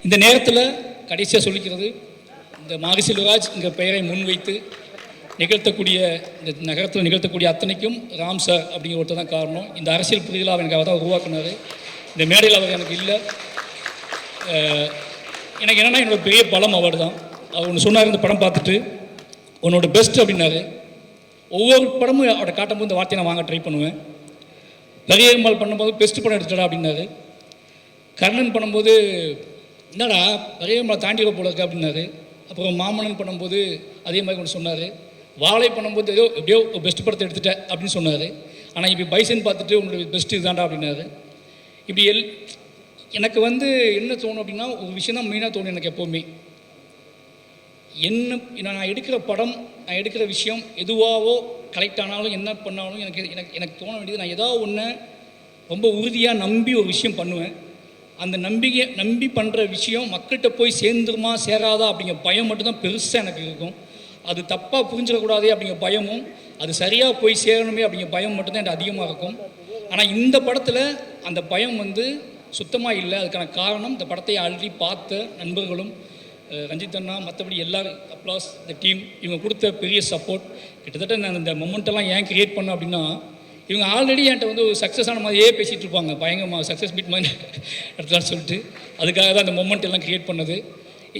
இந்த நேரத்தில் கடைசியாக சொல்லிக்கிறது, இந்த மாரி செல்வராஜ் என்ற பெயரை முன்வைத்து நிகழ்த்தக்கூடிய இந்த நகரத்தில் நிகழ்த்தக்கூடிய அத்தனைக்கும் ராம் சார் அப்படிங்கிற ஒருத்தர் தான் காரணம். இந்த அரசியல் புரிதலாக எனக்கு அவர் தான் உருவாக்குனார். இந்த மேடையில் அவர் எனக்கு இல்லை. எனக்கு என்னென்னா என்னோட பெரிய பலம் அவர் தான். அவர் ஒன்று சொன்னார், இந்த படம் பார்த்துட்டு உன்னோட பெஸ்ட் அப்படின்னாரு. ஒவ்வொரு படமும் அவரை காட்டும்போது இந்த வார்த்தையை நான் வாங்க ட்ரை பண்ணுவேன். பெரியம்மாள் பண்ணும்போது பெஸ்ட் படம் எடுத்துடா அப்படின்னாரு. கர்ணன் பண்ணும்போது என்னடா பெரியம்மாள் தாண்டி போல இருக்கு அப்படின்னாரு. அப்புறம் மாமன்னன் பண்ணும்போது அதே மாதிரி ஒன்று சொன்னார். வாழை பண்ணும்போது ஏதோ எப்படியோ பெஸ்ட் படத்தை எடுத்துட்டேன் அப்படின்னு சொன்னார். ஆனால் இப்போ பைசன் பார்த்துட்டு உங்களுடைய பெஸ்ட் இதுதான்டா அப்படின்னாரு. இப்படி எனக்கு என்ன தோணும் அப்படின்னா, ஒரு விஷயம் தான் மெயினாக தோணும் எனக்கு எப்போவுமே. நான் எடுக்கிற படம், நான் எடுக்கிற விஷயம் எதுவாகவோ கலெக்ட் ஆனாலும் என்ன பண்ணாலும் எனக்கு தோண வேண்டியது, நான் ஏதாவது ஒன்று ரொம்ப உறுதியாக நம்பி ஒரு விஷயம் பண்ணுவேன். அந்த நம்பி பண்ணுற விஷயம் மக்கள்கிட்ட போய் சேர்ந்துருமா சேராதா அப்படிங்கிற பயம் மட்டும்தான் பெருசாக எனக்கு இருக்கும். அது தப்பாக புரிஞ்சிடக்கூடாதே அப்படிங்கிற பயமும், அது சரியாக போய் சேரணுமே அப்படிங்கிற பயம் மட்டும்தான் எனக்கு அதிகமாக இருக்கும். ஆனால் இந்த படத்தில் அந்த பயம் சுத்தமாக இல்லை. அதுக்கான காரணம் இந்த படத்தை ஆல்ரெடி பார்த்த நண்பர்களும், ரஞ்சித் அண்ணா, மற்றபடி எல்லாரும், அப்ளாஸ், இந்த டீம், இவங்க கொடுத்த பெரிய சப்போர்ட். கிட்டத்தட்ட நான் இந்த மொமெண்ட்டெல்லாம் ஏன் கிரியேட் பண்ணேன் அப்படின்னா, இவங்க ஆல்ரெடி என்கிட்ட ஒரு சக்ஸஸ் ஆன மாதிரியே பேசிகிட்டு இருப்பாங்க, பயங்கரமாக சக்ஸஸ் மீட் மாதிரி எடுத்துலான்னு சொல்லிட்டு. அதுக்காக தான் அந்த மொமெண்ட் எல்லாம் கிரியேட் பண்ணது.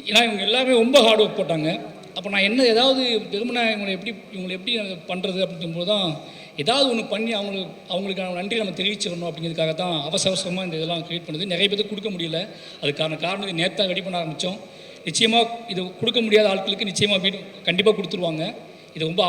ஏன்னா இவங்க எல்லாருமே ரொம்ப ஹார்ட் ஒர்க் போட்டாங்க. அப்போ நான் ஏதாவது திரும்ப இவங்களை எப்படி பண்ணுறது அப்படிங்கும்போது தான் ஏதாவது ஒன்று பண்ணி அவங்களுக்கான நன்றி நம்ம தெரிவிச்சிடணும் அப்படிங்கிறதுக்காக தான் அவசரமாக இந்த இதெல்லாம் க்ரியேட் பண்ணுது. நிறைய பேருக்கு கொடுக்க முடியல. அதுக்கான காரணம் நேற்று ரெடி பண்ண ஆரம்பித்தோம். நிச்சயமாக இது கொடுக்க முடியாத ஆட்களுக்கு நிச்சயமாக கண்டிப்பாக கொடுத்துருவாங்க. இது ரொம்ப